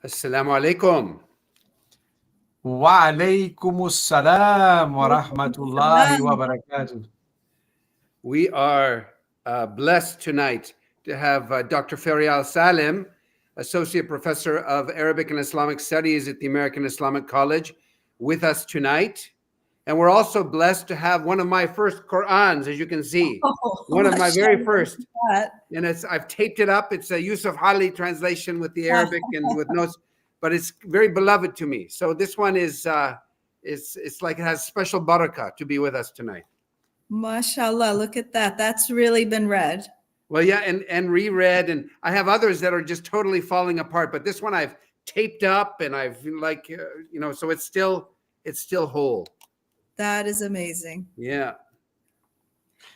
Assalamu alaikum. Wa alaykumus salam wa rahmatullahi wa barakatuh. We are blessed tonight to have Dr. Feryal Salem, Associate Professor of Arabic and Islamic Studies at the American Islamic College, with us tonight. And we're also blessed to have one of my first Qur'ans, as you can see, one of my very first. And I've taped it up. It's a Yusuf Hali translation with the Arabic and with notes, but it's very beloved to me. So this one is it's like it has special barakah to be with us tonight. MashaAllah, look at that. That's really been read. Well, yeah, and reread, and I have others that are just totally falling apart, but this one I've taped up and I've so it's still whole. That is amazing. Yeah.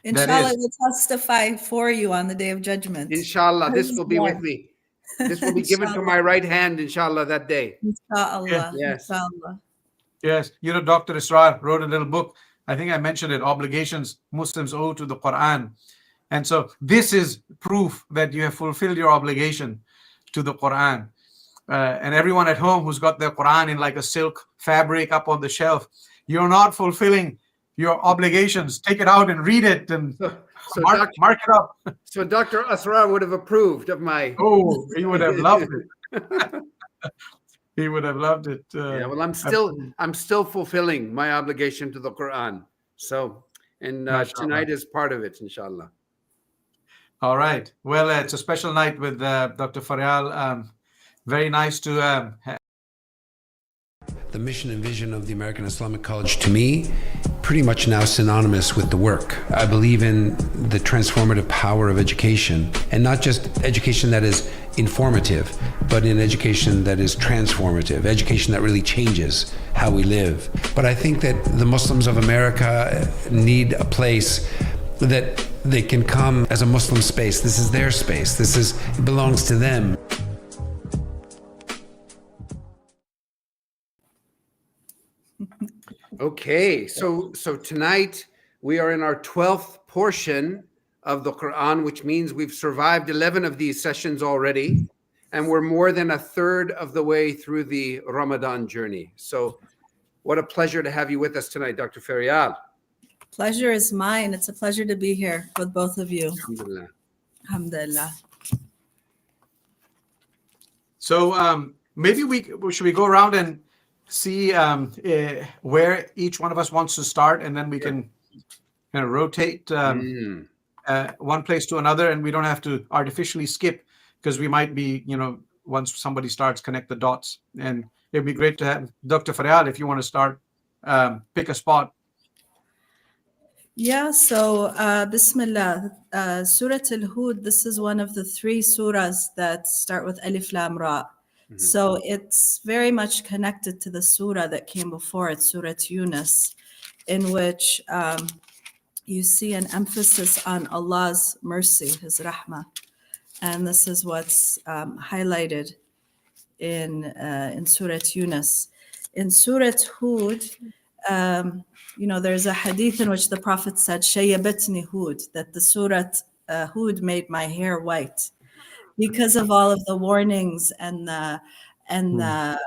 Inshallah, we'll testify for you on the day of judgment. Inshallah, this will be with me. This will be given to my right hand, inshallah, that day. Inshallah. Yes. Inshallah. Yes. Dr. Israr wrote a little book. I think I mentioned it, Obligations Muslims Owe to the Qur'an. And so this is proof that you have fulfilled your obligation to the Qur'an. And everyone at home who's got their Qur'an in like a silk fabric up on the shelf, you're not fulfilling your obligations. Take it out and read it and mark it up. So Dr. Asrar would have approved of my... Oh, he would have loved it. He would have loved it. Yeah, well, I'm still fulfilling my obligation to the Quran. So, and tonight is part of it, inshallah. All right. Well, it's a special night with Dr. Feryal. Very nice to The mission and vision of the American Islamic College, to me, pretty much now synonymous with the work. I believe in the transformative power of education, and not just education that is informative, but in education that is transformative, education that really changes how we live. But I think that the Muslims of America need a place that they can come as a Muslim space. This is their space. It belongs to them. Okay, so tonight we are in our 12th portion of the Quran, which means we've survived 11 of these sessions already, and we're more than a third of the way through the Ramadan journey. So what a pleasure to have you with us tonight, Dr. Feryal. Pleasure is mine. It's a pleasure to be here with both of you. Alhamdulillah. Alhamdulillah. So maybe should we go around and see where each one of us wants to start, and then we can kind of rotate one place to another, and we don't have to artificially skip, because we might be, once somebody starts, connect the dots. And it'd be great to have Dr. Feryal, if you want to start, pick a spot. Yeah, so Bismillah, Surah Al-Hud, this is one of the 3 surahs that start with Alif Lam Ra. Mm-hmm. So it's very much connected to the surah that came before it, Surah Yunus, in which you see an emphasis on Allah's mercy, His rahmah. And this is what's highlighted in Surah Yunus. In Surah Hud, there's a hadith in which the Prophet said, Shayyabatni Hud, that the Surah Hud made my hair white, because of all of the warnings and the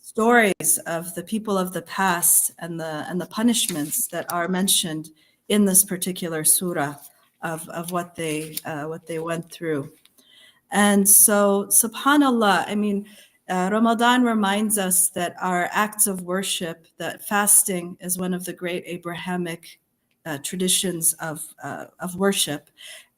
stories of the people of the past and the punishments that are mentioned in this particular surah of what they went through. And so, subhanallah, Ramadan reminds us that our acts of worship, that fasting is one of the great Abrahamic traditions of worship,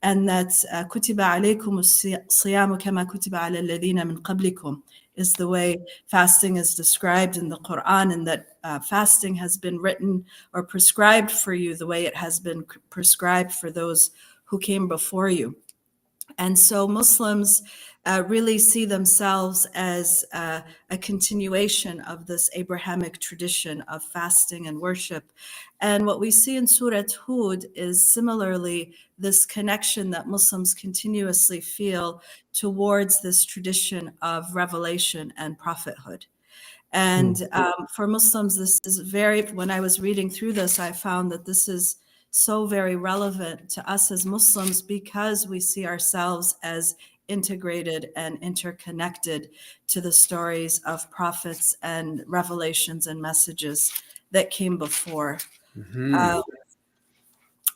and that kutiba alaykum as-siyamu kama kutiba ala alladhina min qablikum is the way fasting is described in the Qur'an, and that fasting has been written or prescribed for you the way it has been prescribed for those who came before you. And so Muslims really see themselves as a continuation of this Abrahamic tradition of fasting and worship. And what we see in Surah Hud is similarly this connection that Muslims continuously feel towards this tradition of revelation and prophethood. And for Muslims, this is when I was reading through this, I found that this is so very relevant to us as Muslims, because we see ourselves as integrated and interconnected to the stories of prophets and revelations and messages that came before.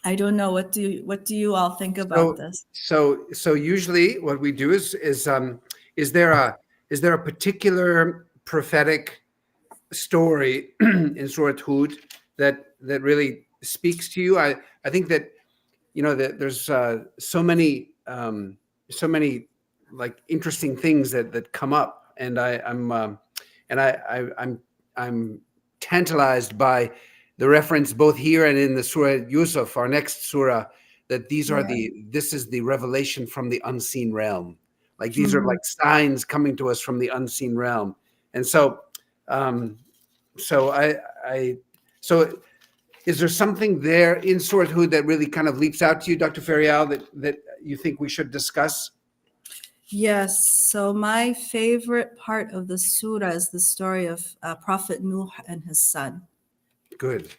I don't know. What do you all think about this? So usually what we do is there a particular prophetic story in Surah Hud that really speaks to you? I think that that there's so many like interesting things that come up, and I'm tantalized by the reference both here and in the Surah Yusuf, our next surah, that this is the revelation from the unseen realm. Like these are like signs coming to us from the unseen realm. And so is there something there in Surah Hud that really kind of leaps out to you, Dr. Feryal, that you think we should discuss? Yes. So my favorite part of the surah is the story of Prophet Nuh and his son. Good.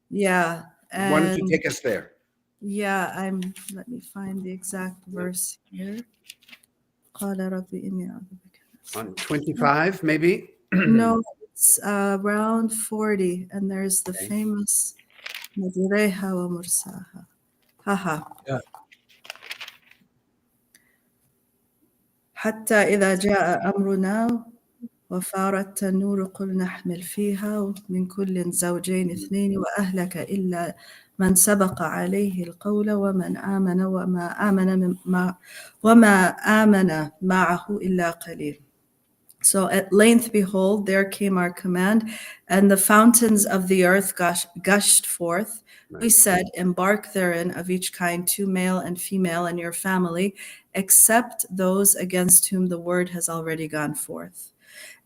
Yeah. Why don't you take us there? Yeah, let me find the exact verse here. On 25, maybe? No, it's around 40, and there's the famous Madireha wa Mursaha. Haha. Yeah. حتى إذا جاء أمرنا وفارت النور قل نحمل فيها من كل زوجين اثنين وأهلك إلا من سبق عليه القول ومن آمن وما آمن معه إلا قليل. So at length, behold, there came our command, and the fountains of the earth gushed forth. Right. We said, embark therein of each kind, 2 male and female in your family, except those against whom the word has already gone forth.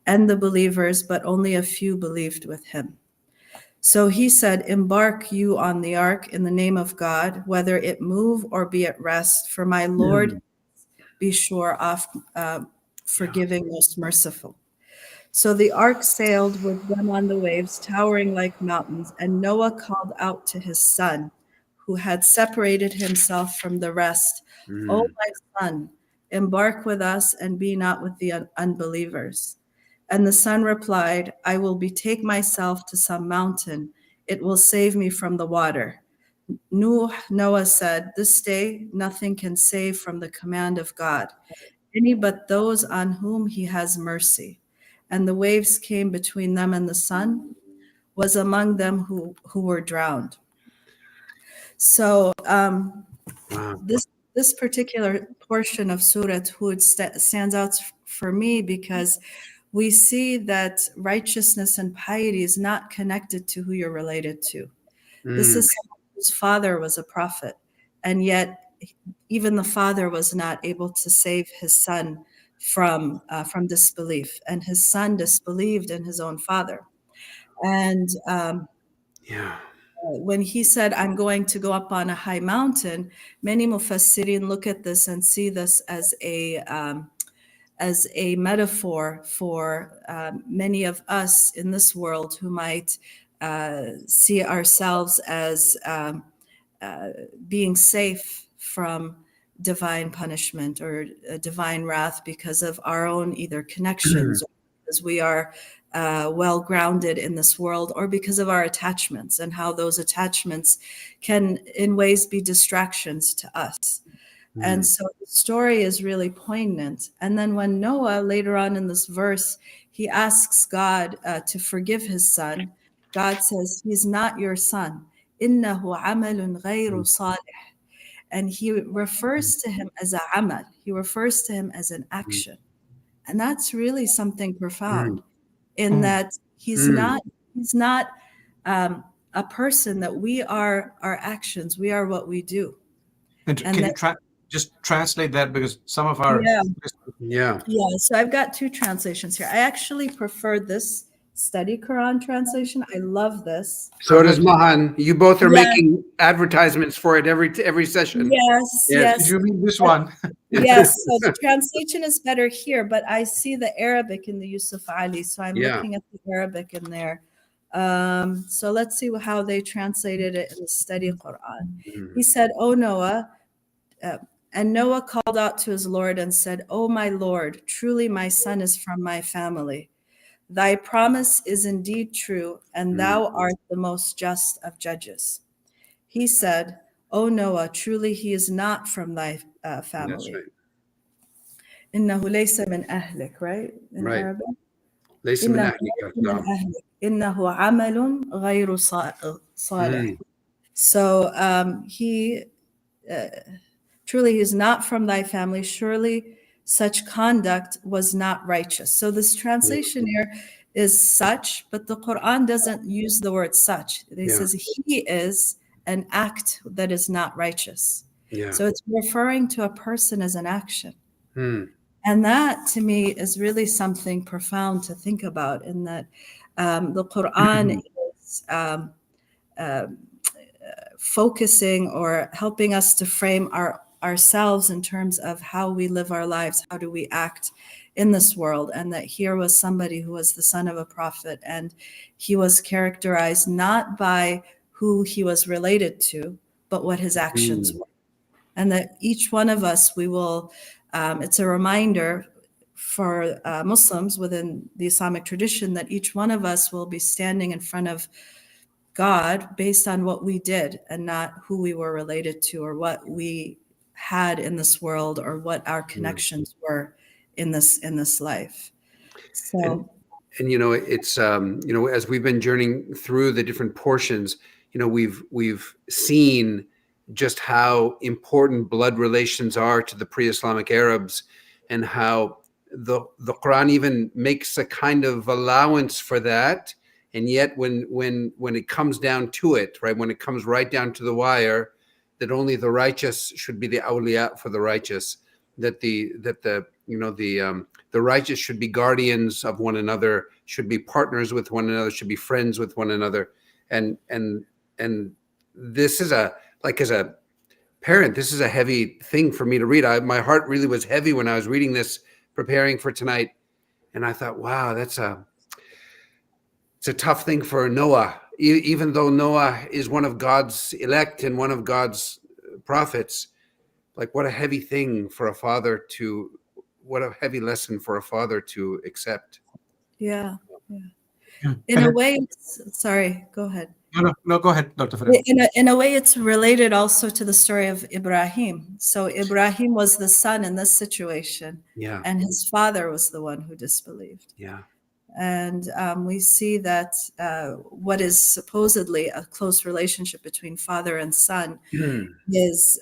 And the believers, but only a few believed with him. So he said, embark you on the ark in the name of God, whether it move or be at rest, for my Lord be sure of forgiving, most merciful. So the ark sailed with them on the waves, towering like mountains, and Noah called out to his son, who had separated himself from the rest, O my son, embark with us and be not with the unbelievers. And the son replied, I will betake myself to some mountain. It will save me from the water. Noah said, this day nothing can save from the command of God, any but those on whom he has mercy. And the waves came between them and the sun, was among them who were drowned. So this particular portion of Surah Hud stands out for me because we see that righteousness and piety is not connected to who you're related to. This is someone whose father was a prophet, and yet even the father was not able to save his son from disbelief, and his son disbelieved in his own father. And when he said, I'm going to go up on a high mountain, many mufassirin look at this and see this as a metaphor for many of us in this world who might see ourselves as being safe from divine punishment or divine wrath because of our own either connections, or because we are well grounded in this world, or because of our attachments and how those attachments can in ways be distractions to us. And so the story is really poignant. And then when Noah, later on in this verse, he asks God to forgive his son, God says, he's not your son. إِنَّهُ عَمَلٌ غَيْرُ صَالِحٍ. And he refers to him as a amal. He refers to him as an action. And that's really something profound in that he's not a person, that we are our actions. We are what we do. And can you just translate that, because some of our so I've got 2 translations here. I actually prefer this study Quran translation. I love this. So does Mahan. You both are making advertisements for it every session. Yes. Did you read this one? Yes. So the translation is better here, but I see the Arabic in the Yusuf Ali, so I'm looking at the Arabic in there. So let's see how they translated it in the study Quran. He said, "O Noah, And Noah called out to his Lord and said, "O my Lord, truly my son is from my family. Thy promise is indeed true, and thou art the most just of judges." He said, "O Noah, truly he is not from thy That's family." right. إنه ليس من أهلك, right? In Right. Arabic. ليس من إنه أهلك. ليس من نعم. أهلك إنه عمل غير صالح. So he truly he is not from thy family. Surely such conduct was not righteous. So this translation here is such, but the Quran doesn't use the word such. It Yeah. says he is an act that is not righteous. Yeah. So it's referring to a person as an action. Hmm. And that to me is really something profound to think about, in that the Quran is focusing or helping us to frame ourselves in terms of how we live our lives, how do we act in this world. And that here was somebody who was the son of a prophet, and he was characterized not by who he was related to, but what his actions were. And that each one of us, we will, it's a reminder for Muslims within the Islamic tradition that each one of us will be standing in front of God based on what we did and not who we were related to or what we had in this world or what our connections were in this life. So And it's as we've been journeying through the different portions, we've seen just how important blood relations are to the pre-Islamic Arabs, and how the Quran even makes a kind of allowance for that. And yet when it comes down to it, right, when it comes right down to the wire, that only the righteous should be the awliya for the righteous, that the righteous should be guardians of one another, should be partners with one another, should be friends with one another. And this is as a parent, this is a heavy thing for me to read. My heart really was heavy when I was reading this, preparing for tonight. And I thought, wow, it's a tough thing for Noah, even though Noah is one of God's elect and one of God's prophets. Like, what a heavy thing for a father what a heavy lesson for a father to accept. yeah. In a way, sorry, go ahead. No, go ahead, Dr. Feryal. In a way, it's related also to the story of Ibrahim. So Ibrahim was the son in this situation, Yeah. and his father was the one who disbelieved. Yeah. And we see that what is supposedly a close relationship between father and son is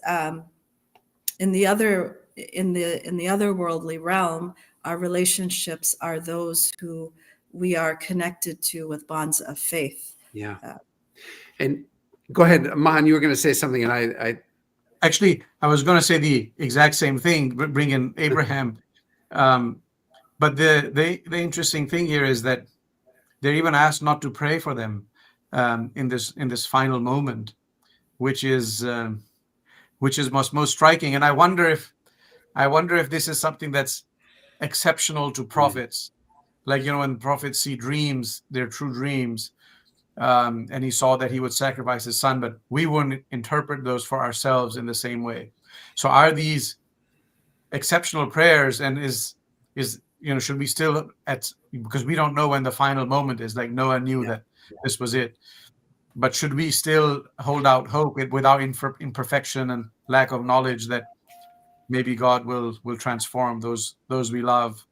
in the other worldly realm. Our relationships are those who we are connected to with bonds of faith. Yeah. And go ahead, Mahan, you were going to say something, and I Actually, I was going to say the exact same thing, bring in Abraham. But the interesting thing here is that they're even asked not to pray for them in this final moment, which is most striking. And I wonder if this is something that's exceptional to prophets. Like, when prophets see dreams, they're true dreams. And he saw that he would sacrifice his son, but we wouldn't interpret those for ourselves in the same way. So are these exceptional prayers, and should we still, because we don't know when the final moment is, like Noah knew that this was it, but should we still hold out hope without imperfection and lack of knowledge that maybe God will transform those we love,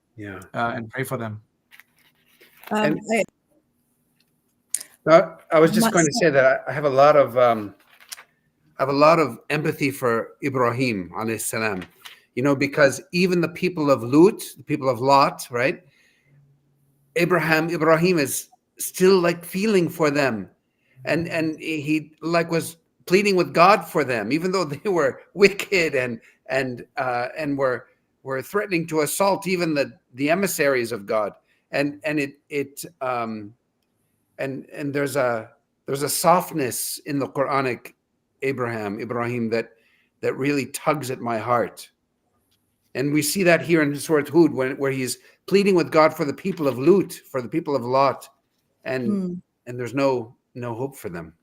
and pray for them? I was just going to say that I have a lot of empathy for Ibrahim alayhi salam, because even the people of Lut, the people of Lot, right? Ibrahim is still like feeling for them, and he like was pleading with God for them, even though they were wicked and were threatening to assault even the emissaries of God, and there's a softness in the Quranic Ibrahim that really tugs at my heart. And we see that here in Surah Hud, where he's pleading with God for the people of Lut, for the people of Lot, and there's no hope for them.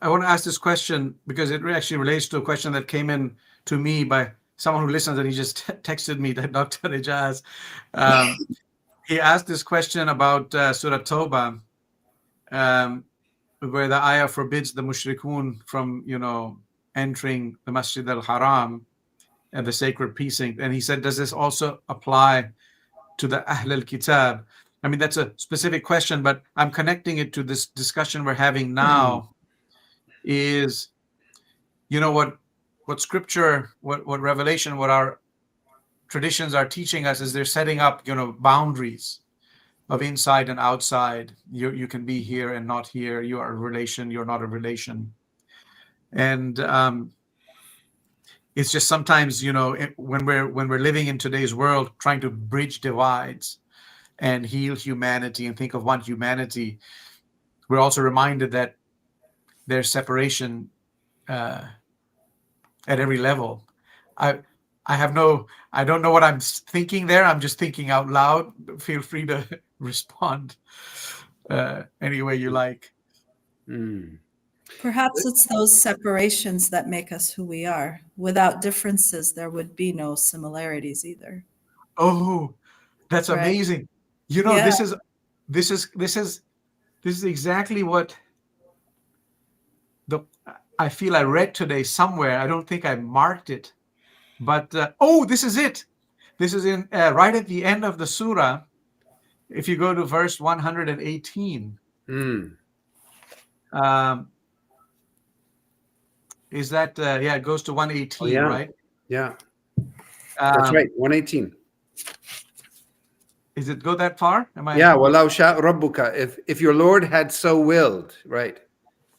I want to ask this question because it actually relates to a question that came in to me by someone who listens, and he just texted me that Dr. Ijaz. He asked this question about Surah Tawbah, where the ayah forbids the mushrikun from, entering the Masjid al-Haram and the sacred precinct. And he said, does this also apply to the Ahl al-Kitab? I mean, that's a specific question, but I'm connecting it to this discussion we're having now. Is, what scripture, what revelation, what our traditions are teaching us is they're setting up, boundaries of inside and outside. You can be here and not here. You are a relation. You're not a relation. And it's just sometimes, when we're living in today's world, trying to bridge divides and heal humanity and think of one humanity, we're also reminded that there's separation at every level. I don't know what I'm thinking there. I'm just thinking out loud. Feel free to respond any way you like. Perhaps it's those separations that make us who we are. Without differences, there would be no similarities either. Oh, that's Right. amazing. Yeah. This is exactly what I feel I read today somewhere. I don't think I marked it, but this is it. This is in right at the end of the surah. If you go to verse 118, is that it goes to 118, right? Yeah, that's right. 118. Is it go that far? Yeah. وَلَوْ شَاءَ رَبُّكَ. If your Lord had so willed, right?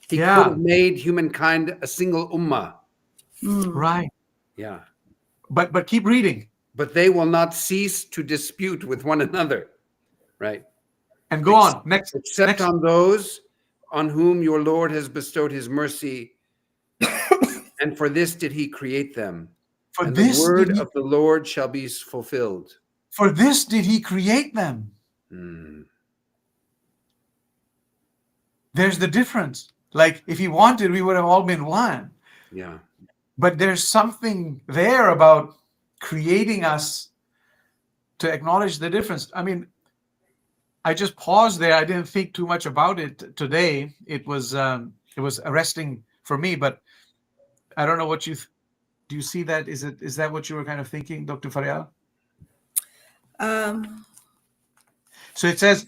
He could have made humankind a single ummah. Right. Yeah. But keep reading. But they will not cease to dispute with one another. Right. And go on. Next. Except on those on whom your Lord has bestowed his mercy. And for this did he create them. For and this the word of the Lord shall be fulfilled. For this did he create them. There's the difference. Like, if he wanted, we would have all been one. Yeah. But there's something there about creating us to acknowledge the difference. I mean, I just paused there. I didn't think too much about it today. It was arresting for me, but I don't know what do you see that? Is that what you were kind of thinking, Dr. Feryal? So it says,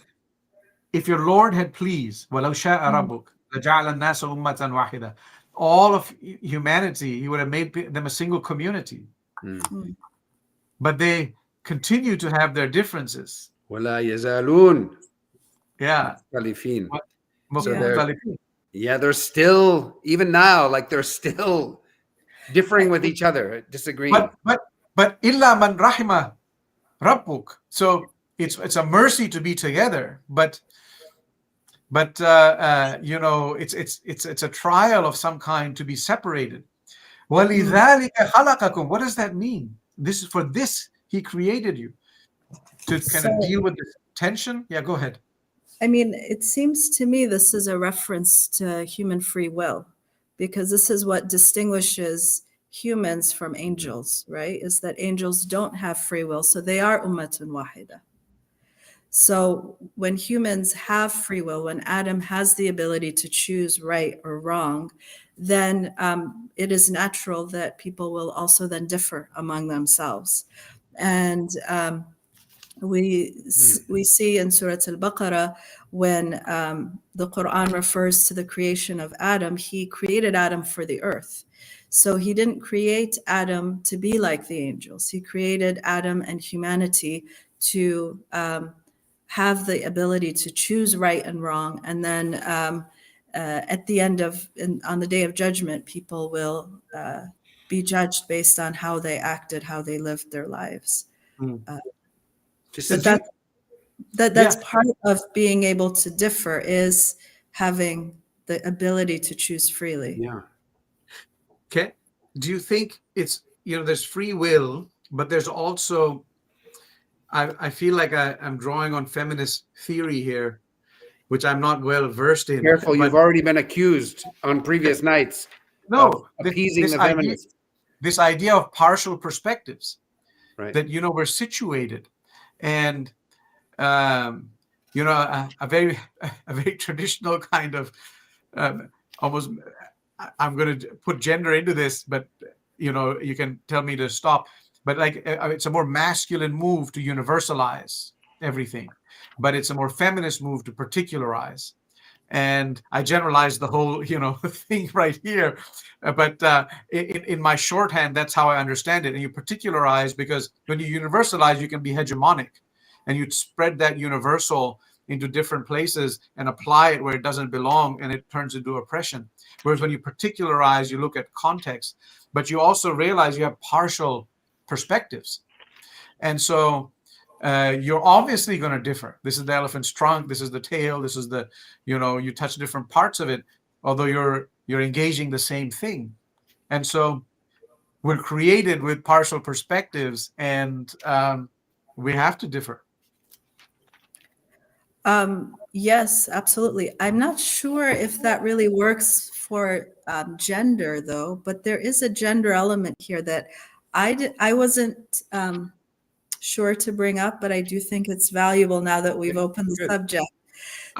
if your Lord had pleased, وَلَوْ شَاءَ رَبُّكَ لَجَعَلَ النَّاسَ أُمَّةً وَاحِدَةً, all of humanity, he would have made them a single community. But they continue to have their differences. وَلَا يَزَالُونَ مختلفين. They're still, even now, like they're still differing with each other, disagreeing. But إِلَّا مَنْ رَحِمَ رَبُّكَ. So it's a mercy to be together, but it's a trial of some kind to be separated. وَلِذَلِكَ خَلَقَكُمْ. What does that mean? This is for this he created you to kind of deal with this tension. Yeah, go ahead. I mean, it seems to me this is a reference to human free will, because this is what distinguishes humans from angels, right? Is that angels don't have free will, so they are ummatun wahida. So when humans have free will, when Adam has the ability to choose right or wrong, then it is natural that people will also then differ among themselves. And we see in Surah Al-Baqarah, when the Qur'an refers to the creation of Adam, he created Adam for the earth. So he didn't create Adam to be like the angels. He created Adam and humanity to have the ability to choose right and wrong. And then at the end on the day of judgment, people will be judged based on how they acted, how they lived their lives. That's part of being able to differ, is having the ability to choose freely. Yeah. Okay. Do you think it's, there's free will, but there's also, I feel like I'm drawing on feminist theory here. which I'm not well versed in. Careful, But you've already been accused on previous nights of no, appeasing the idea, feminists. this idea of partial perspectives, Right. that, we're situated, and a very traditional kind of almost, I'm going to put gender into this, but you can tell me to stop, but like it's a more masculine move to universalize everything, but it's a more feminist move to particularize. And I generalized the whole thing right here, but in my shorthand, that's how I understand it. And you particularize because when you universalize, you can be hegemonic, and you spread that universal into different places and apply it where it doesn't belong, and it turns into oppression. Whereas when you particularize, you look at context, but you also realize you have partial perspectives. And so you're obviously going to differ. This is the elephant's trunk, this is the tail, this is the, you touch different parts of it, although you're engaging the same thing. And so we're created with partial perspectives, and we have to differ. Yes, absolutely. I'm not sure if that really works for gender, though, but there is a gender element here that I wasn't sure to bring up, but I do think it's valuable now that we've opened the subject.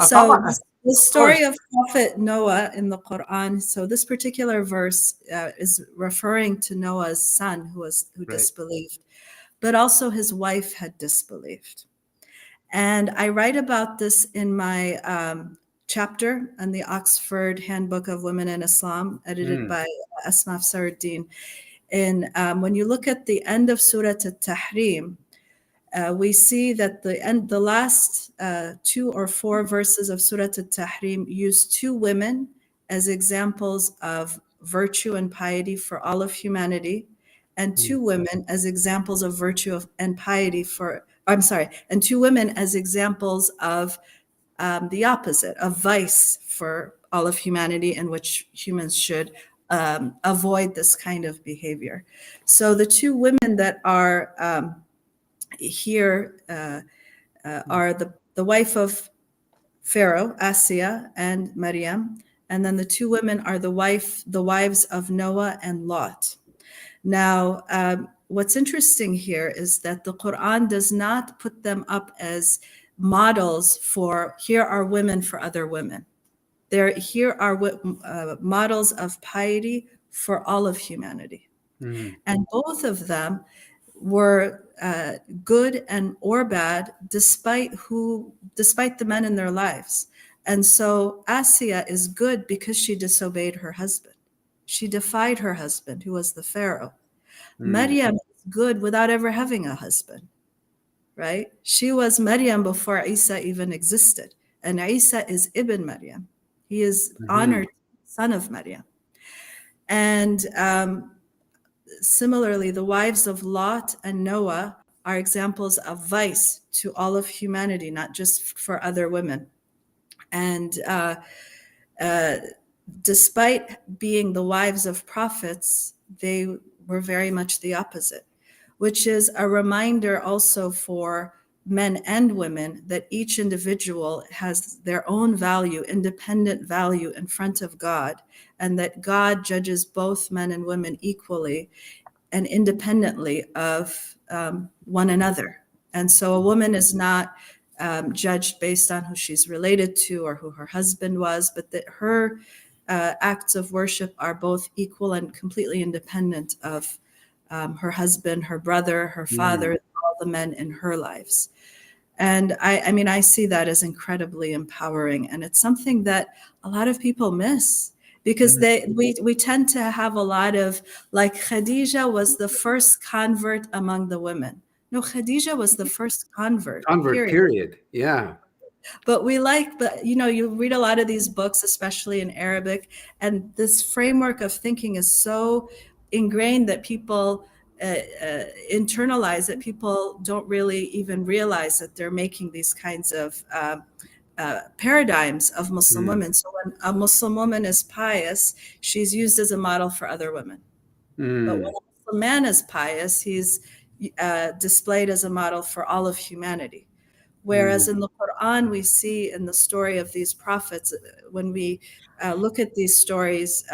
So the story of Prophet Noah in the Qur'an, so this particular verse is referring to Noah's son who disbelieved, but also his wife had disbelieved. And I write about this in my chapter on the Oxford Handbook of Women in Islam, edited by Asma Saruddin. And when you look at the end of Surah At-Tahrim, we see that the last 2 or 4 verses of Surah At-Tahrim use 2 women as examples of virtue and piety for all of humanity, and 2 women as examples of virtue and piety and 2 women as examples of the opposite, of vice for all of humanity, in which humans should avoid this kind of behavior. So the 2 women that are here are the wife of Pharaoh, Asiya, and Maryam, and then the 2 women are the wives of Noah and Lot. Now, what's interesting here is that the Qur'an does not put them up as models for, here are women for other women. Here are models of piety for all of humanity. And both of them were good or bad despite the men in their lives. And so Asiya is good because she disobeyed her husband. She defied her husband, who was the Pharaoh. Maryam is good without ever having a husband, right? She was Maryam before Isa even existed. And Isa is Ibn Maryam. He is honored son of Maryam. And similarly, the wives of Lot and Noah are examples of vice to all of humanity, not just for other women. And despite being the wives of prophets, they were very much the opposite, which is a reminder also for men and women that each individual has their own value, independent value in front of God, and that God judges both men and women equally and independently of one another. And so a woman is not judged based on who she's related to or who her husband was, but that her acts of worship are both equal and completely independent of her husband, her brother, her father, all the men in her lives. And I see that as incredibly empowering. And it's something that a lot of people miss, because we tend to have a lot of, like, Khadija was the first convert among the women. No, Khadija was the first convert. Period. Yeah. But you read a lot of these books, especially in Arabic, and this framework of thinking is so ingrained that people internalize, that people don't really even realize that they're making these kinds of paradigms of Muslim women. So when a Muslim woman is pious, she's used as a model for other women. But when a Muslim man is pious, he's displayed as a model for all of humanity. Whereas in the Quran, we see in the story of these prophets, when we look at these stories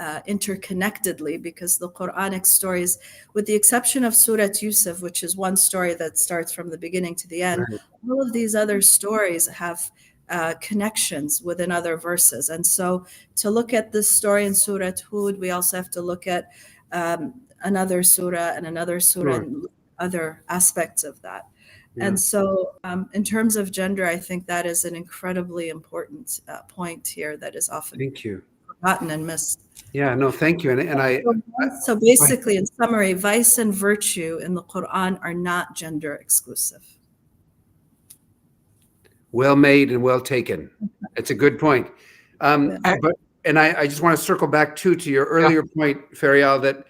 interconnectedly, because the Quranic stories, with the exception of Surat Yusuf, which is one story that starts from the beginning to the end, all of these other stories have connections within other verses. And so to look at this story in Surat Hud, we also have to look at another surah and another surah and other aspects of that. And so in terms of gender, I think that is an incredibly important point here that is often forgotten and missed. Yeah, no, thank you. So basically, in summary, vice and virtue in the Quran are not gender exclusive. Well made and well taken. It's a good point. I just want to circle back to your earlier point, Feryal, that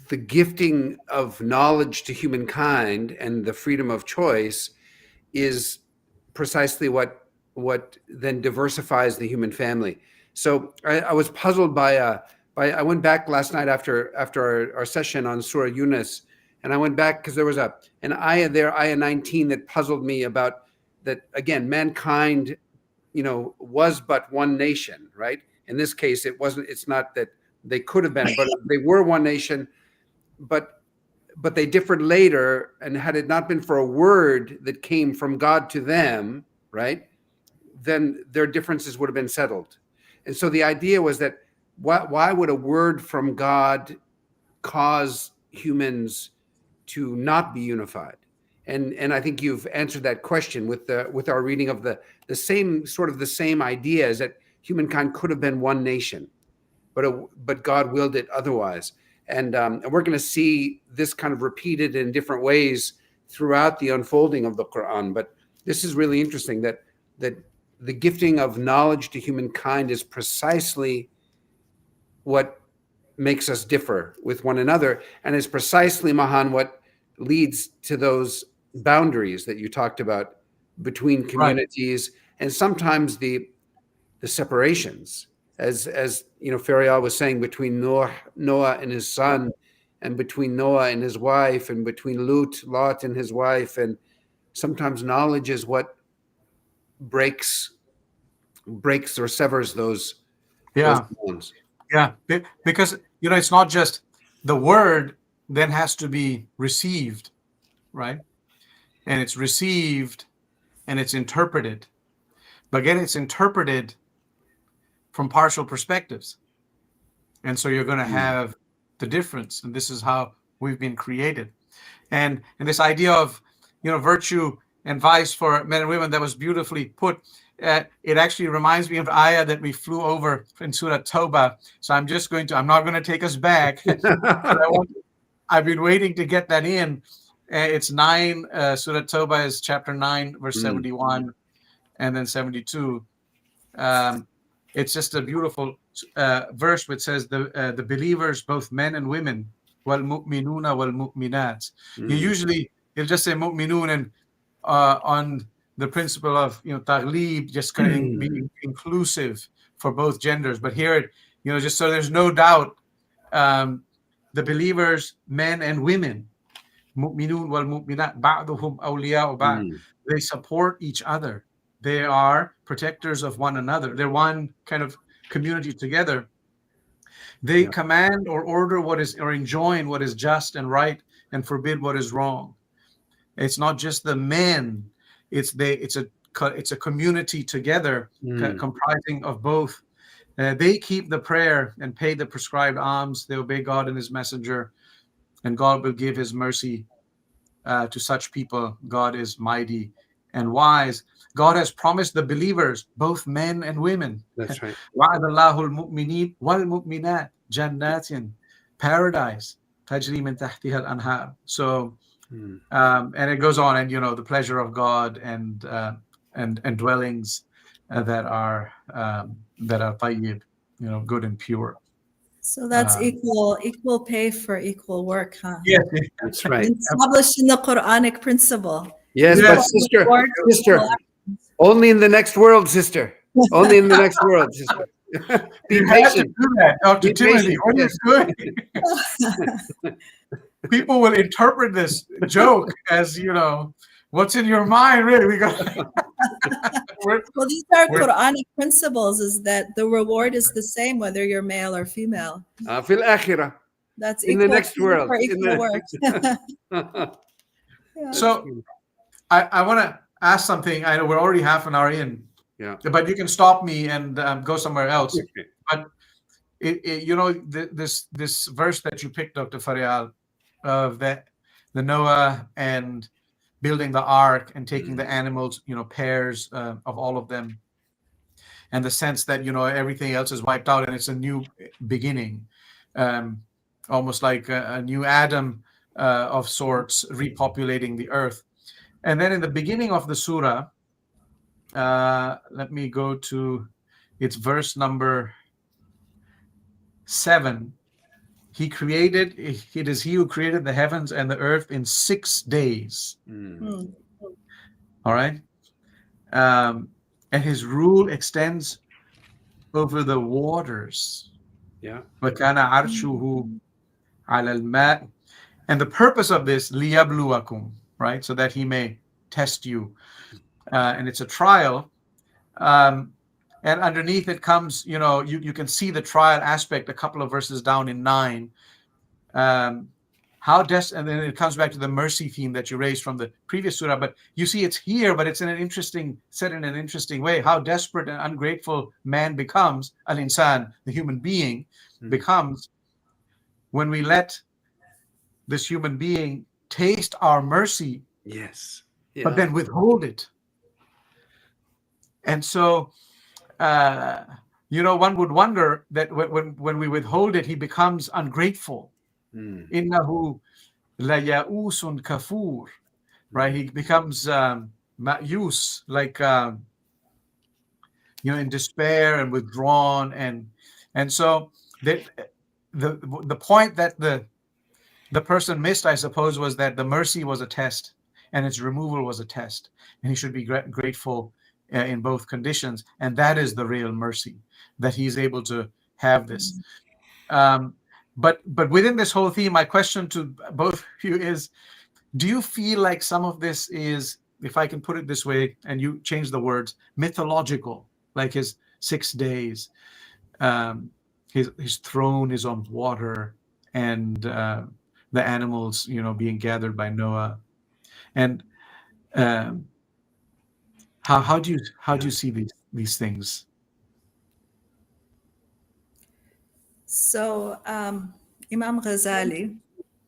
the gifting of knowledge to humankind and the freedom of choice is precisely what then diversifies the human family. So I was puzzled by I went back last night after our session on Surah Yunus, and I went back because there was an ayah there, ayah 19, that puzzled me about that. Again, mankind, was but one nation, right? In this case, it's not that they could have been, but they were one nation, but they differed later, and had it not been for a word that came from God to them, right, then their differences would have been settled. And so the idea was that why would a word from God cause humans to not be unified? And I think you've answered that question with our reading of the same idea, is that humankind could have been one nation, but God willed it otherwise. And we're going to see this kind of repeated in different ways throughout the unfolding of the Qur'an. But this is really interesting that the gifting of knowledge to humankind is precisely what makes us differ with one another, and is precisely, Mahan, what leads to those boundaries that you talked about between communities, and sometimes the separations, as Feryal was saying, between Noah and his son, and between Noah and his wife, and between Lot and his wife. And sometimes knowledge is what breaks or severs those bonds. Yeah, because it's not just the word then has to be received, right? And it's received and it's interpreted. But again, it's interpreted from partial perspectives. And so you're going to have the difference. And this is how we've been created. And this idea of, virtue and vice for men and women, that was beautifully put. It actually reminds me of the ayah that we flew over in Surah Tawbah. So I'm not going to take us back. I've been waiting to get that in. It's 9, Surah Tawbah is chapter 9, verse 71, and then 72. It's just a beautiful verse which says the believers, both men and women, wal mu'minuna wal mu'minat. You'll just say mu'minun, and on the principle of taghlib, just kind of being inclusive for both genders. But here, just so there's no doubt, the believers, men and women, mu'minun wal mu'minat, ba'duhum awliya'u ba'd, they support each other. They are protectors of one another. They're one kind of community together. They command or order or enjoin what is just and right, and forbid what is wrong. It's not just the men. It's a community together, comprising of both. They keep the prayer and pay the prescribed alms. They obey God and His messenger, and God will give His mercy to such people. God is mighty and wise. God has promised the believers, both men and women. That's right. وَعَدَ اللَّهُ الْمُؤْمِنِينَ وَالْمُؤْمِنَاتِ جَنَّاتٍ, paradise, تَجْرِي مِنْ تَحْتِهَا الْأَنْهَارُ. So, and it goes on, and the pleasure of God and dwellings that are tayyib, good and pure. So that's equal pay for equal work, huh? Yes, that's right. Established in the Quranic principle. Yes, but sister, only in the next world, sister. Only in the next world, sister. Be You have to patient. do that, Dr. Be Timothy. patient, What are you doing? People will interpret this joke as, what's in your mind, really. We got. Well, these are we're- Quranic principles, is that the reward is the same whether you're male or female. في الآخرة. That's In the equal next pay world. for In equal the- work. Yeah. So I want to ask something. I know we're already half an hour in, Yeah. but you can stop me and go somewhere else. Okay. But this verse that you picked, Dr. Feryal, of the Noah and building the ark and taking the animals, pairs of all of them, and the sense that everything else is wiped out and it's a new beginning, almost like a new Adam of sorts, repopulating the earth. And then in the beginning of the surah, let me go to its verse number 7. It is he who created the heavens and the earth in 6 days. All right. And his rule extends over the waters. Yeah. وَكَانَ عَرْشُهُ عَلَى الْمَاءِ. And the purpose of this, لِيَبْلُوَكُمْ, right? So that he may test you. And it's a trial. And underneath it comes, you can see the trial aspect a couple of verses down in 9. And then it comes back to the mercy theme that you raised from the previous surah. But you see it's here, but it's said in an interesting way. How desperate and ungrateful man becomes, al-insan, the human being, becomes when we let this human being taste our mercy, Yes. Yeah. but then withhold it. And so, one would wonder that when we withhold it, he becomes ungrateful. Innahu la ya'usun kafur, right? He becomes ma'yus, like in despair and withdrawn, and so the point that the person missed, I suppose, was that the mercy was a test and its removal was a test, and he should be grateful in both conditions, and that is the real mercy, that he's able to have this. But within this whole theme, my question to both of you is, do you feel like some of this is, if I can put it this way, and you change the words, mythological, like his 6 days, his throne is on water, and the animals, being gathered by Noah, and how do you see these things? So Imam Ghazali,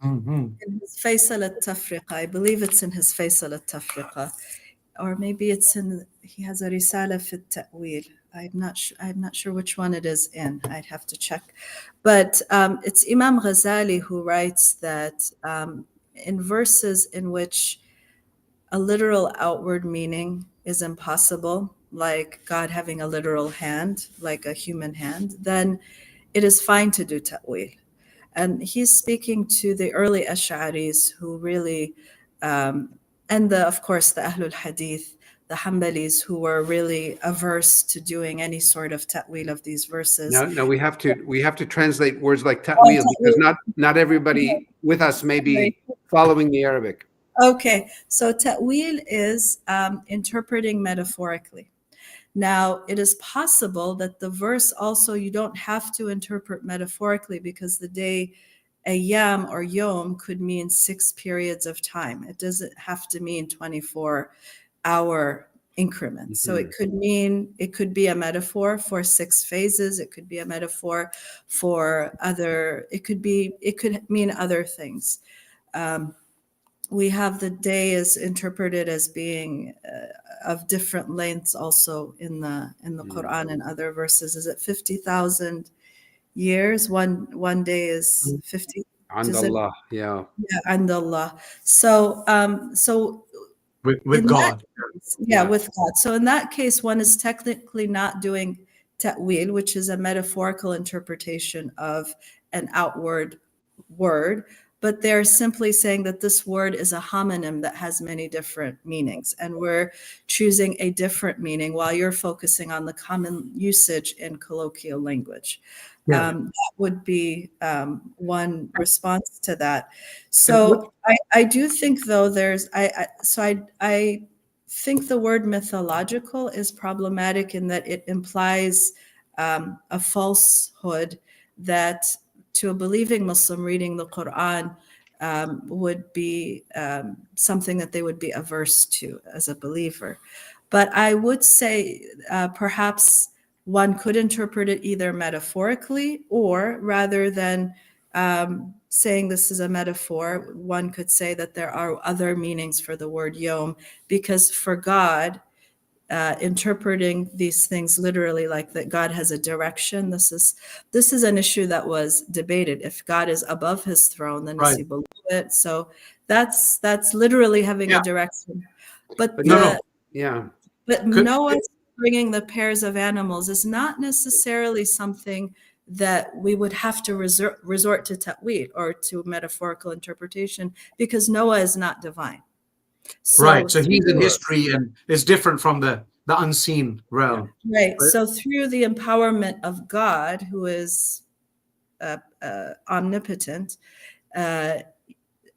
in his Faisal al-Tafriqa, I believe it's in his Faisal al-Tafriqa, or maybe he has a Risala fi al-Ta'wil. I'm not sure which one it is in. I'd have to check. But it's Imam Ghazali who writes that in verses in which a literal outward meaning is impossible, like God having a literal hand, like a human hand, then it is fine to do ta'wil. And he's speaking to the early Ash'aris who really, and of course the Ahlul Hadith, the Hanbalis, who were really averse to doing any sort of ta'wil of these verses. No, we have to translate words like ta'wil, because not everybody with us may be following the Arabic. Okay, so ta'wil is interpreting metaphorically. Now, it is possible that the verse also, you don't have to interpret metaphorically, because the day ayyam or yom could mean 6 periods of time. It doesn't have to mean 24-hour increments. So it could be a metaphor for 6 phases. It could be a metaphor for it could mean other things. We have the day is interpreted as being of different lengths also in the Qur'an and other verses. Is it 50,000 years? One day is 50. And Allah, yeah. Yeah, and Allah. So with God. With God. So in that case, one is technically not doing ta'wil, which is a metaphorical interpretation of an outward word, but they're simply saying that this word is a homonym that has many different meanings, and we're choosing a different meaning while you're focusing on the common usage in colloquial language. That would be one response to that. So I do think, though, I think the word mythological is problematic in that it implies a falsehood that to a believing Muslim reading the Qur'an would be something that they would be averse to as a believer. But I would say perhaps one could interpret it either metaphorically, or rather than saying this is a metaphor, one could say that there are other meanings for the word yom, because for God, interpreting these things literally, like that God has a direction. This is an issue that was debated. If God is above his throne, then is he below it? So that's literally having a direction. But Noah's bringing the pairs of animals is not necessarily something that we would have to resort to ta'wil or to metaphorical interpretation, because Noah is not divine. So he's in history and is different from the unseen realm. Right. So through the empowerment of God, who is omnipotent,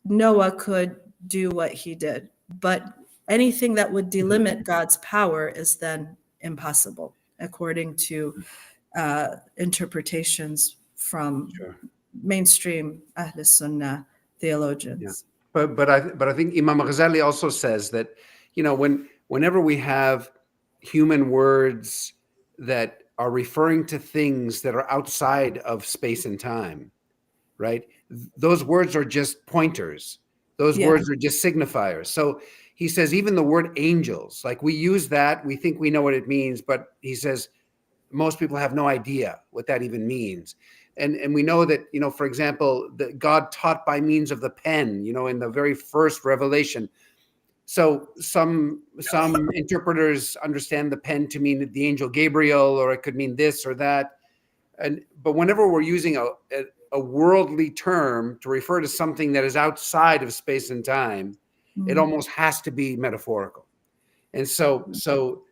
Noah could do what he did. But anything that would delimit God's power is then impossible, according to interpretations from mainstream Ahl Sunnah theologians. But I think Imam Ghazali also says that, whenever we have human words that are referring to things that are outside of space and time, right? Those words are just pointers. Those words are just signifiers. So he says even the word angels, like we use that, we think we know what it means, but he says most people have no idea what that even means. And we know that, for example, that God taught by means of the pen, in the very first revelation. So some interpreters understand the pen to mean the angel Gabriel, or it could mean this or that. But whenever we're using a worldly term to refer to something that is outside of space and time, it almost has to be metaphorical. And so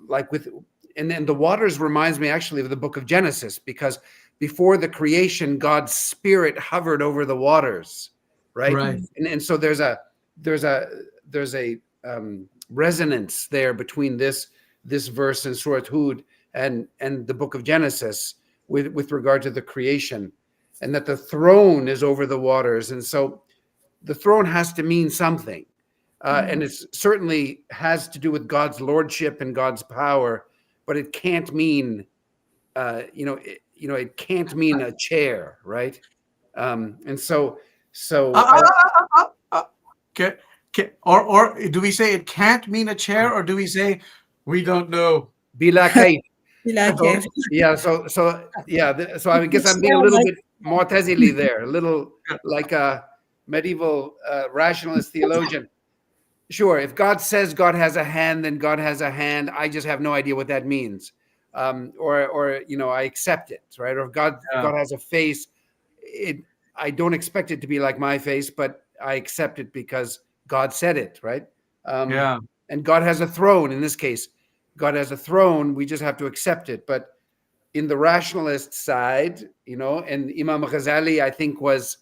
like and then the waters reminds me actually of the book of Genesis, because before the creation, God's spirit hovered over the waters, right? And so there's a resonance there between this verse in Surah Hud and the book of Genesis with regard to the creation, and that the throne is over the waters. And so the throne has to mean something. And it certainly has to do with God's lordship and God's power, but it can't mean, it can't mean a chair, right? And so. Okay. Or do we say it can't mean a chair, or do we say we don't know? Bila kayf. Yeah. So I guess I'm being a little bit Mu'tazili there, a little like a medieval rationalist theologian. Sure, if God says God has a hand, then God has a hand. I just have no idea what that means, or I accept it, right? Or if God has a face, I don't expect it to be like my face, but I accept it because God said it, right? And God has a throne. In this case, God has a throne. We just have to accept it. But in the rationalist side, and Imam Ghazali, I think, was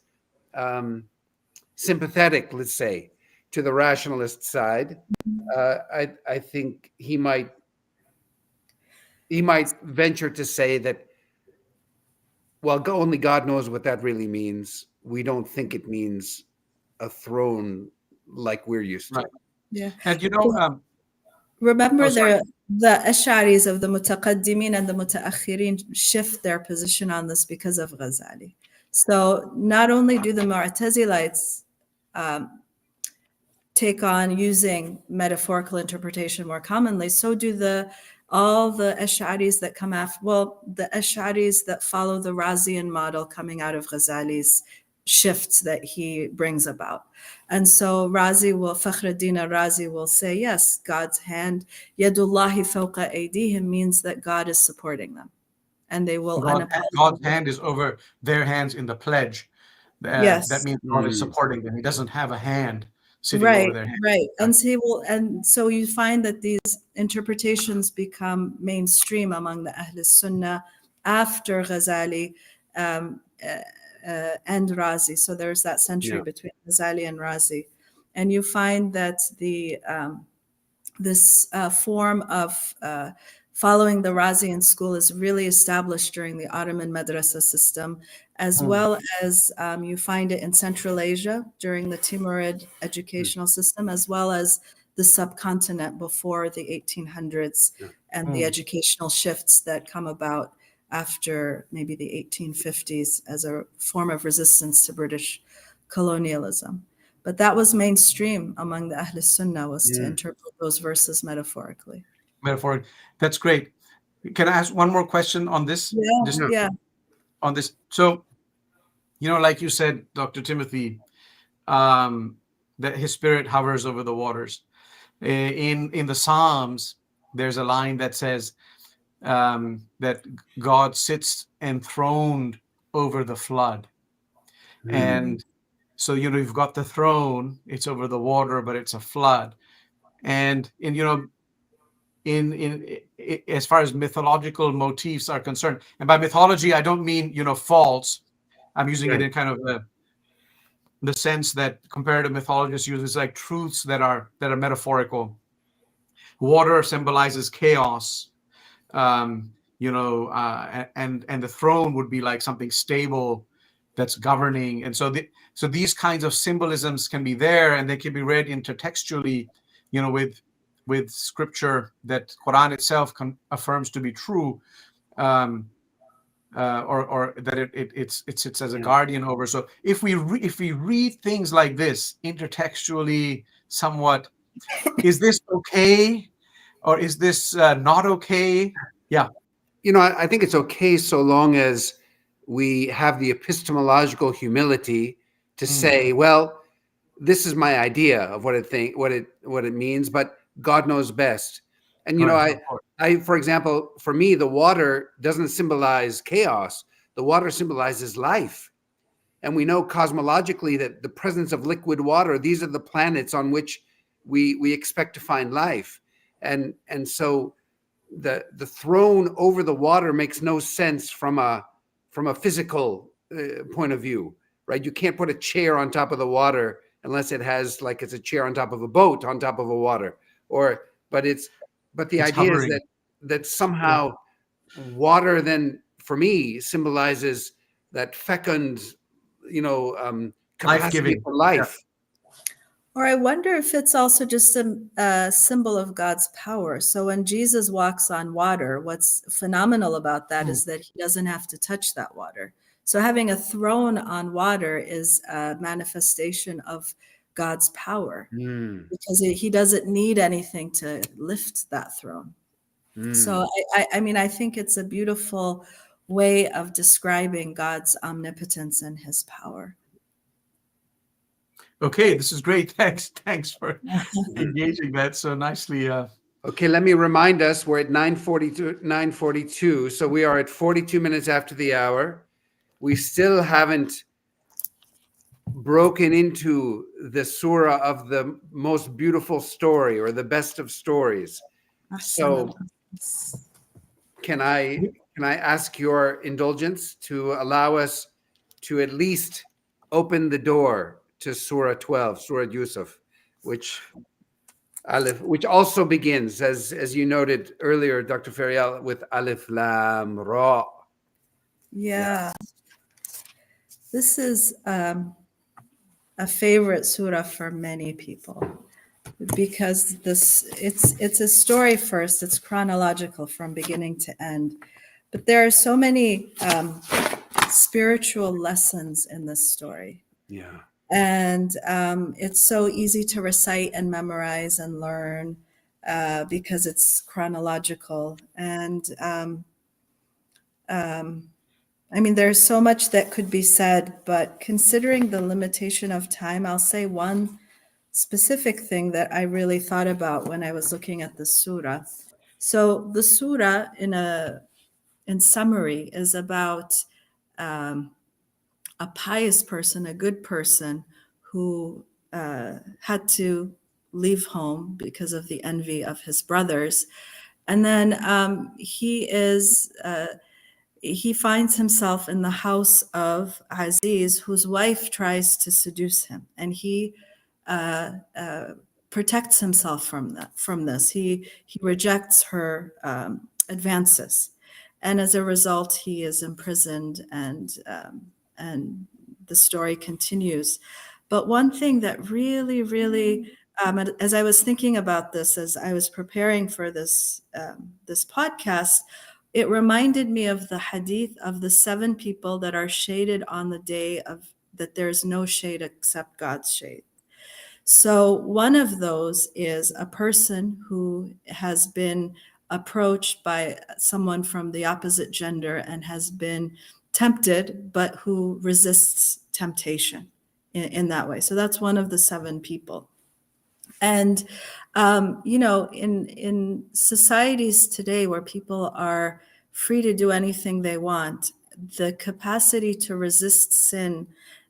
sympathetic, let's say, to the rationalist side. I think he might venture to say that, well, only God knows what that really means. We don't think it means a throne like we're used to. Yeah. And remember the Ash'aris of the Mutaqaddimin and the Mutaakhirin shift their position on this because of Ghazali. So not only do the Mu'tazilites take on using metaphorical interpretation more commonly, so do all the Ash'aris that come after, the Ash'aris that follow the Razian model coming out of Ghazali's shifts that he brings about. And so Fakhruddin al-Razi will say, yes, God's hand, Yadullahi fawqa aydihim, means that God is supporting them. And they will God's hand is over their hands in the pledge. Yes. that means God is supporting them. He doesn't have a hand sitting Right, over their head. right. And so you find that these interpretations become mainstream among the Ahl Sunnah after Ghazali and Razi. So there's that century between Ghazali and Razi. And you find that this form of following the Razian school is really established during the Ottoman madrasa system, as well as you find it in Central Asia during the Timurid educational system, as well as the subcontinent before the 1800s and the educational shifts that come about after maybe the 1850s as a form of resistance to British colonialism. But that was mainstream among the Ahl Sunnah, was to interpret those verses metaphorically. Metaphor. That's great. Can I ask one more question on this? Yeah. On this. So, like you said, Dr. Timothy, that his spirit hovers over the waters. In the Psalms, there's a line that says that God sits enthroned over the flood. And so, you've got the throne, it's over the water, but it's a flood. And in as far as mythological motifs are concerned, and by mythology I don't mean false. I'm using it in kind of the sense that comparative mythologists use, like truths that are metaphorical. Water symbolizes chaos, and the throne would be like something stable that's governing. And so these kinds of symbolisms can be there, and they can be read intertextually, with scripture that Qur'an itself affirms to be true, or that it sits as a guardian over. So if we read things like this intertextually, somewhat, is this okay, or is this not okay? Yeah. I think it's okay so long as we have the epistemological humility to say, well, this is my idea of what it means, but God knows best. And I, for example, for me, the water doesn't symbolize chaos. The water symbolizes life. And we know cosmologically that the presence of liquid water, these are the planets on which we expect to find life. And so the throne over the water makes no sense from a physical point of view, right? You can't put a chair on top of the water unless it has, like, it's a chair on top of a boat on top of a water, but the idea hovering. is that somehow water then for me symbolizes that fecund, capacity Life-giving. for life. Or I wonder if it's also just a symbol of God's power. So when Jesus walks on water, what's phenomenal about that is that he doesn't have to touch that water. So having a throne on water is a manifestation of God's power, because he doesn't need anything to lift that throne. So I think it's a beautiful way of describing God's omnipotence and his power. Okay, this is great. Thanks for engaging that so nicely. Okay, let me remind us, we're at 9:42, so we are at 42 minutes after the hour. We still haven't broken into the surah of the most beautiful story, or the best of stories. So can I ask your indulgence to allow us to at least open the door to Surah 12, Surah Yusuf, which also begins, as you noted earlier, Dr. Feryal, with Alif Lam Ra. Yeah. This is a favorite surah for many people, because it's a story first. It's chronological from beginning to end, but there are so many spiritual lessons in this story. Yeah. And it's so easy to recite and memorize and learn because it's chronological. And there's so much that could be said, but considering the limitation of time, I'll say one specific thing that I really thought about when I was looking at the surah. So the surah, in summary, is about a pious person, a good person who had to leave home because of the envy of his brothers. And then he finds himself in the house of Aziz, whose wife tries to seduce him, and he protects himself from this. He rejects her advances, and as a result, he is imprisoned, and the story continues. But one thing that really, really, as I was thinking about this, as I was preparing for this this podcast, it reminded me of the hadith of the 7 people that are shaded on the day of that there's no shade except God's shade. So one of those is a person who has been approached by someone from the opposite gender and has been tempted, but who resists temptation in that way. So that's one of the 7 people. And in societies today where people are free to do anything they want, the capacity to resist sin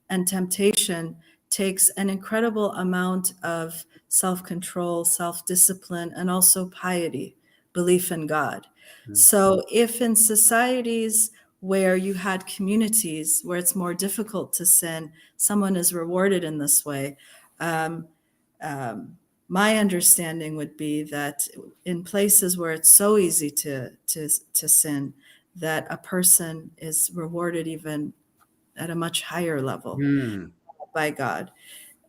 and temptation takes an incredible amount of self-control, self-discipline, and also piety, belief in God. So if in societies where you had communities where it's more difficult to sin, someone is rewarded in this way, my understanding would be that in places where it's so easy to sin, that a person is rewarded even at a much higher level by God.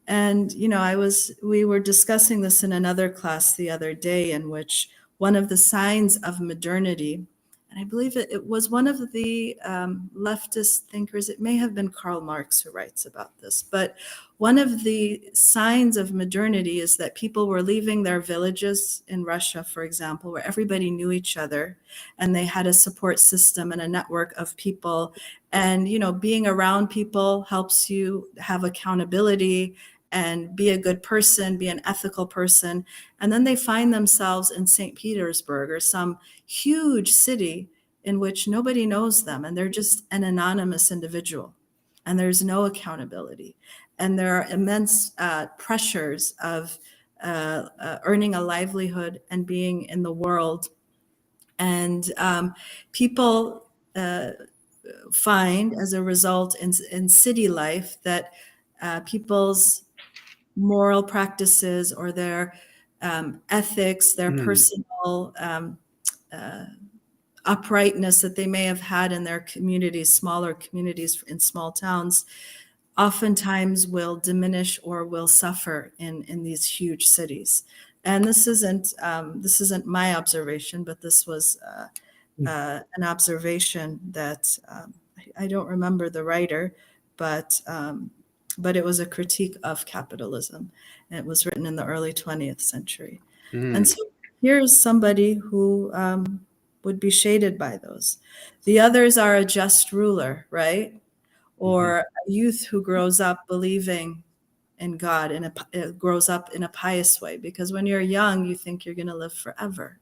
And we were discussing this in another class the other day, in which one of the signs of modernity, and I believe it was one of the leftist thinkers, it may have been Karl Marx who writes about this, but one of the signs of modernity is that people were leaving their villages in Russia, for example, where everybody knew each other and they had a support system and a network of people. And, being around people helps you have accountability and be a good person, be an ethical person. And then they find themselves in St. Petersburg or some huge city in which nobody knows them, and they're just an anonymous individual, and there's no accountability. And there are immense pressures of earning a livelihood and being in the world. And people find, as a result, in city life, that people's moral practices or their ethics, their personal uprightness that they may have had in their communities, smaller communities in small towns, oftentimes will diminish or will suffer in these huge cities. And this isn't my observation, but this was an observation that I don't remember the writer, but it was a critique of capitalism, and it was written in the early 20th century. And so here's somebody who would be shaded by those. The others are a just ruler, right? Or a youth who grows up believing in God and grows up in a pious way. Because when you're young, you think you're going to live forever.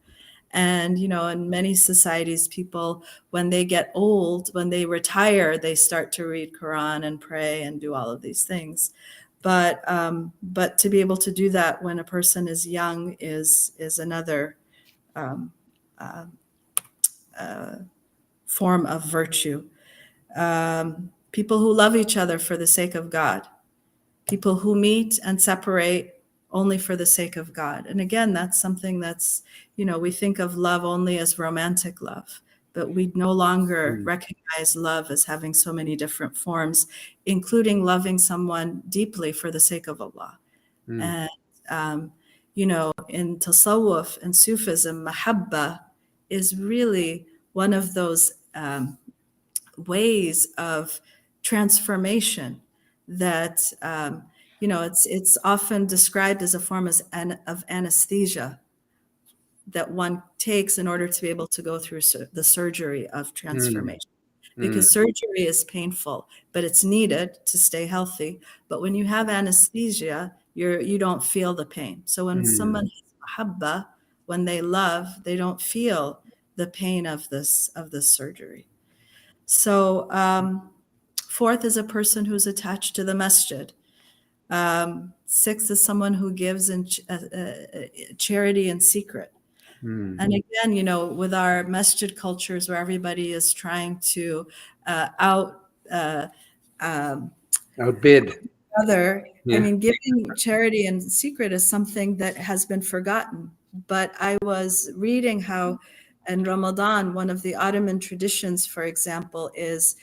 And, in many societies, people, when they get old, when they retire, they start to read Qur'an and pray and do all of these things. But to be able to do that when a person is young is another form of virtue. People who love each other for the sake of God. People who meet and separate only for the sake of God. And again, that's something that's, we think of love only as romantic love, but we no longer recognize love as having so many different forms, including loving someone deeply for the sake of Allah. And, in Tasawwuf and Sufism, mahabba is really one of those ways of transformation that it's often described as a form of anesthesia that one takes in order to be able to go through the surgery of transformation. Because surgery is painful, but it's needed to stay healthy. But when you have anesthesia, you don't feel the pain. So when someone has mahabba, when they love, they don't feel the pain of this surgery. So Fourth is a person who's attached to the masjid. Sixth is someone who gives in charity in secret. And again, you know, with our masjid cultures where everybody is trying to outbid other, Yeah. I mean, giving charity in secret is something that has been forgotten. But I was reading how in Ramadan, one of the Ottoman traditions, for example, is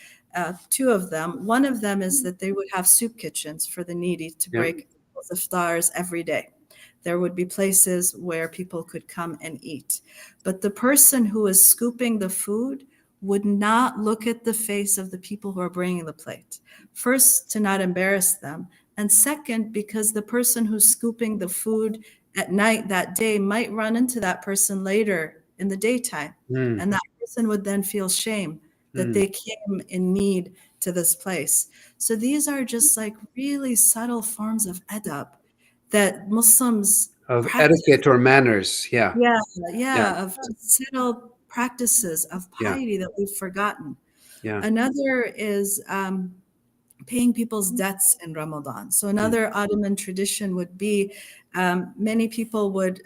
two of them. One of them is that they would have soup kitchens for the needy to Yeah. break people's iftars every day. There would be places where people could come and eat. But the person who is scooping the food would not look at the face of the people who are bringing the plate. First, to not embarrass them. And second, because the person who's scooping the food at night that day might run into that person later in the daytime. And that person would then feel shame that they came in need to this place. So these are just like really subtle forms of adab that Muslims of practice. etiquette or manners. Yeah. Yeah, of subtle practices of piety that we've forgotten. Yeah. Another is paying people's debts in Ramadan. So another Ottoman tradition would be many people would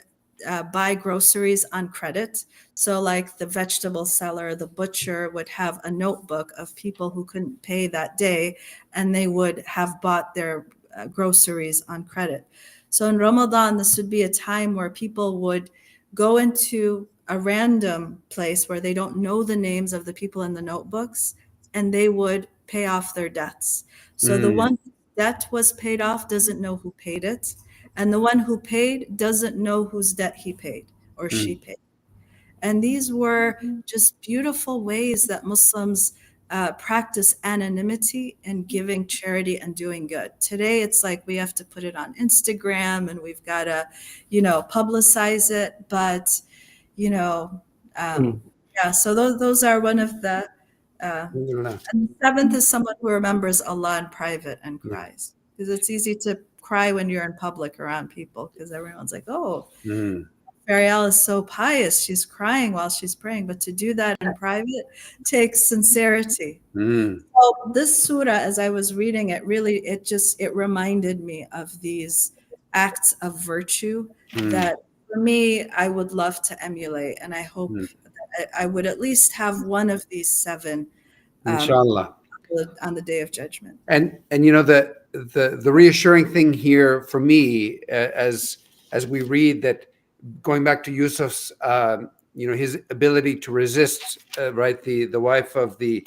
buy groceries on credit. So like the vegetable seller, the butcher would have a notebook of people who couldn't pay that day, and they would have bought their groceries on credit. So in Ramadan, this would be a time where people would go into a random place where they don't know the names of the people in the notebooks, and they would pay off their debts. So the one whose debt was paid off doesn't know who paid it, and the one who paid doesn't know whose debt he paid or she paid. And these were just beautiful ways that Muslims practice anonymity and giving charity and doing good. Today, it's like we have to put it on Instagram and we've got to, you know, publicize it. But, you know, yeah, so those are one of the, and the seventh is someone who remembers Allah in private and cries. Because it's easy to cry when you're in public around people because everyone's like, oh, Feryal is so pious. She's crying while she's praying. But to do that in private takes sincerity. So this surah, as I was reading it, really, it reminded me of these acts of virtue that for me, I would love to emulate. And I hope that I would at least have one of these seven Inshallah. on the Day of Judgment. And you know, the reassuring thing here for me, as we read that, going back to Yusuf's, you know, his ability to resist, right, the wife of the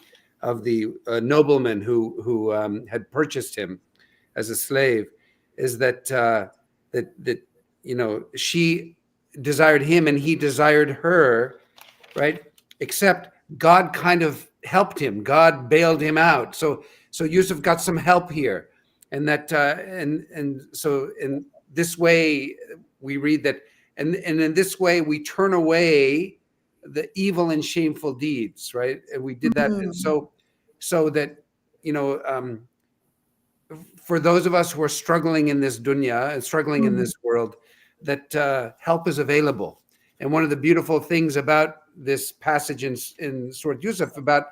nobleman who had purchased him as a slave, is that you know, she desired him and he desired her, right? Except God kind of helped him. God bailed him out. So Yusuf got some help here, and that and so in this way we read that, and in this way we turn away the evil and shameful deeds, right? And we did that, and so that, you know, for those of us who are struggling in this dunya and struggling in this world, that help is available. And one of the beautiful things about this passage in Surah Yusuf about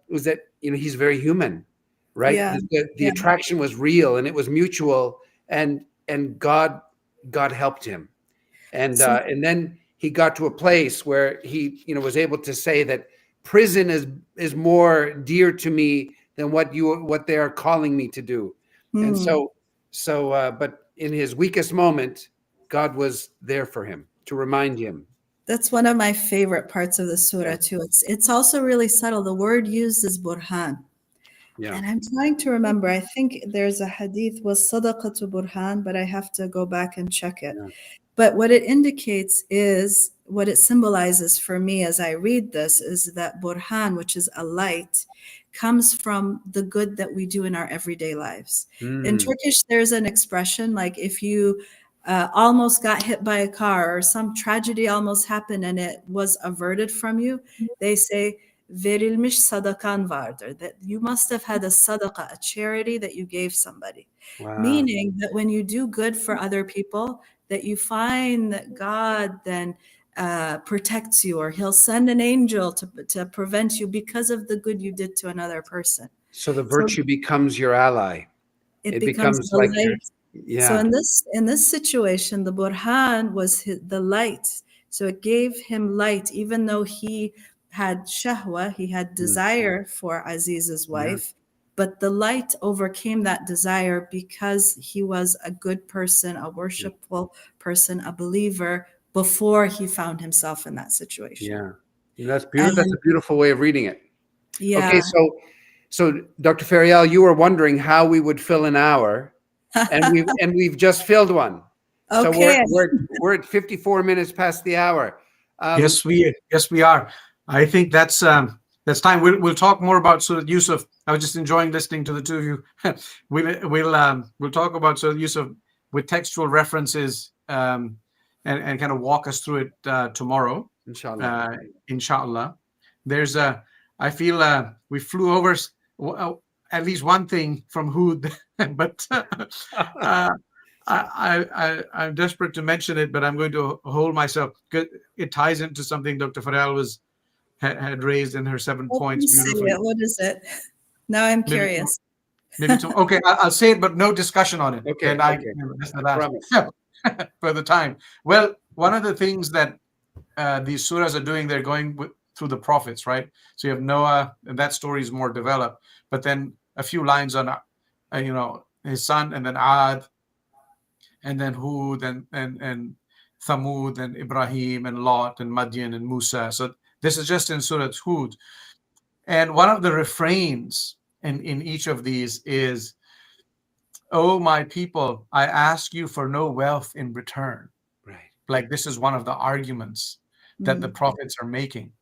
was that, you know, he's very human, right? Yeah. The attraction was real and it was mutual, and God helped him, and then he got to a place where he, you know, was able to say that prison is more dear to me than what they are calling me to do. And but in his weakest moment, God was there for him to remind him. That's one of my favorite parts of the surah too. It's also really subtle. The word used is burhan. Yeah. And I'm trying to remember, I think there's a hadith was sadaqatu burhan, but I have to go back and check it. Yeah. But what it indicates is, what it symbolizes for me as I read this is that burhan, which is a light, comes from the good that we do in our everyday lives. In Turkish, there's an expression like if you almost got hit by a car or some tragedy almost happened and it was averted from you, they say verilmiş sadakan vardır, that you must have had a sadaqah, a charity that you gave somebody. Wow. Meaning that when you do good for other people, that you find that God then protects you, or he'll send an angel to prevent you because of the good you did to another person. So the So virtue becomes your ally. it It becomes becomes the like your, light. So yeah. in this situation, the burhan was the light. So it gave him light, even though he had shahwa, he had desire for Aziz's wife, but the light overcame that desire because he was a good person, a worshipful person, a believer before he found himself in that situation. Yeah. That's beautiful. That's a beautiful way of reading it. Yeah. Okay, so Dr. Feryal, you were wondering how we would fill an hour, and we've just filled one. So Okay. we're at 54 minutes past the hour. Yes, we are. I think that's time. We'll talk more about Surah Yusuf. I was just enjoying listening to the two of you. we'll talk about Surah Yusuf with textual references and kind of walk us through it tomorrow. Inshallah. Inshallah. I feel we flew over at least one thing from Hud, but I'm desperate to mention it, but I'm going to hold myself because it ties into something Dr. Feryal had raised in her 7 points beautifully. What is it? Now I'm curious. Okay, I'll say it, but no discussion on it. Okay, And that's the last promise. for the time. Well, one of the things that these surahs are doing, they're going through the prophets, right? So you have Noah, and that story is more developed. But then a few lines on, his son, and then Ad, and then Hud, and Thamud, and Ibrahim, and Lot, and Madian, and Musa. So this is just in Surah Hud. And one of the refrains in each of these is, "Oh, my people, I ask you for no wealth in return." Right. Like this is one of the arguments that the prophets are making.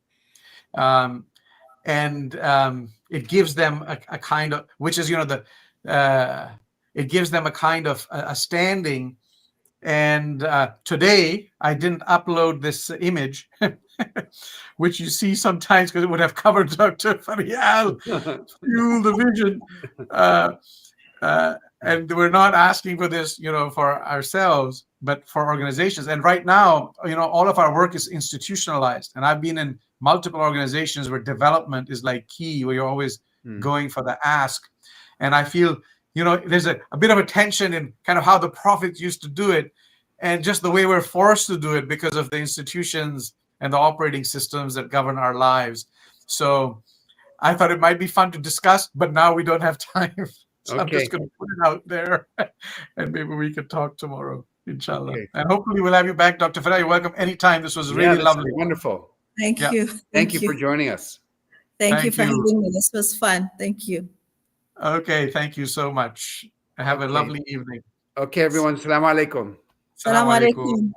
It gives them a kind of, which is, it gives them a kind of a standing. And today I didn't upload this image, which you see sometimes because it would have covered Dr. Feryal, fuel the vision. And we're not asking for this, for ourselves, but for organizations. And right now, all of our work is institutionalized. And I've been in multiple organizations where development is like key, where you're always going for the ask. And I feel, there's a bit of a tension in kind of how the prophets used to do it, and just the way we're forced to do it because of the institutions and the operating systems that govern our lives. So I thought it might be fun to discuss, but now we don't have time. So I'm just going to put it out there, and maybe we can talk tomorrow, inshallah. Okay. And hopefully we'll have you back, Dr. Feryal. You're welcome anytime. This was really lovely. Wonderful. Thank you. Thank you for joining us. Thank you for having me. This was fun. Thank you. Okay, thank you so much. Have a lovely evening. Okay, everyone. Assalamu alaikum. Assalamu alaikum.